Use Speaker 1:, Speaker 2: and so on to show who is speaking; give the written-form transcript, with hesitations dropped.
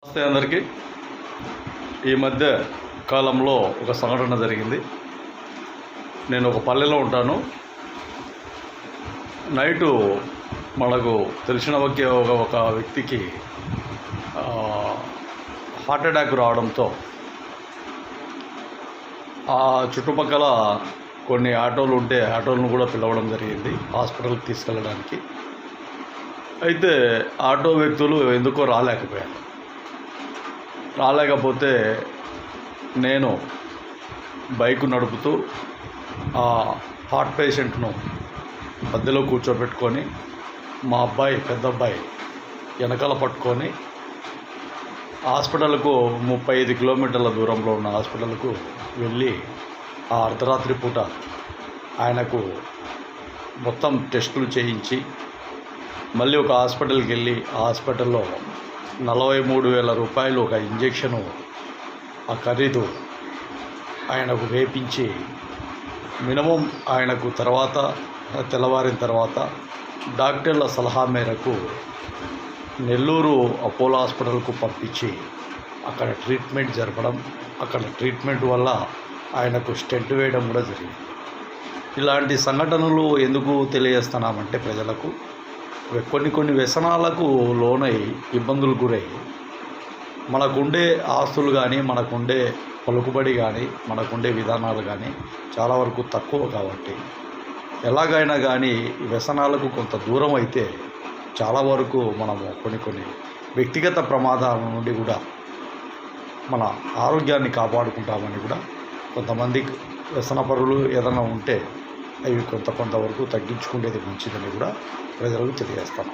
Speaker 1: నమస్తే అందరికీ. ఈ మధ్య కాలంలో ఒక సంఘటన జరిగింది. నేను ఒక పల్లెలో ఉంటాను. నైటు మనకు తెలిసిన ఒక వ్యక్తికి హార్ట్ అటాక్ రావడంతో ఆ చుట్టుపక్కల కొన్ని ఆటోలు ఉంటే ఆటోలను కూడా పిలవడం జరిగింది హాస్పిటల్కి తీసుకెళ్ళడానికి. అయితే ఆటో వ్యక్తులు ఎందుకో రాలేకపోతే నేను బైక్ నడుపుతూ ఆ హార్ట్ పేషెంట్ను మధ్యలో కూర్చోబెట్టుకొని మా పెద్ద అబ్బాయి వెనకాల పట్టుకొని హాస్పిటల్కు 35 కిలోమీటర్ల దూరంలో ఉన్న హాస్పిటల్కు వెళ్ళి ఆ అర్ధరాత్రి పూట ఆయనకు మొత్తం టెస్టులు చేయించి మళ్ళీ ఒక హాస్పిటల్కి వెళ్ళి ఆ హాస్పిటల్లో 43,000 రూపాయలు ఒక ఇంజెక్షను ఆ ఖరీదు ఆయనకు వేపించి మినిమం ఆయనకు తెల్లవారిన తర్వాత డాక్టర్ల సలహా మేరకు నెల్లూరు అపోలో హాస్పిటల్కు పంపించి అక్కడ ట్రీట్మెంట్ జరపడం, అక్కడ ట్రీట్మెంట్ వల్ల ఆయనకు స్టెంట్ వేయడం కూడా జరిగింది. ఇలాంటి సంఘటనలు ఎందుకు తెలియజేస్తున్నామంటే ప్రజలకు కొన్ని వ్యసనాలకు లోనై ఇబ్బందులు గురై మనకుండే ఆస్తులు కానీ, మనకుండే పలుకుబడి కానీ, మనకుండే విధానాలు కానీ చాలా వరకు తక్కువ. కాబట్టి ఎలాగైనా కానీ ఈ వ్యసనాలకు కొంత దూరం అయితే చాలా వరకు మనము కొన్ని వ్యక్తిగత ప్రమాదాల నుండి కూడా మన ఆరోగ్యాన్ని కాపాడుకుంటామని కూడా కొంతమంది వ్యసనపరులు ఏదైనా ఉంటే అవి కొంతవరకు తగ్గించుకునేది మంచిదని కూడా ప్రజలకు తెలియజేస్తాను.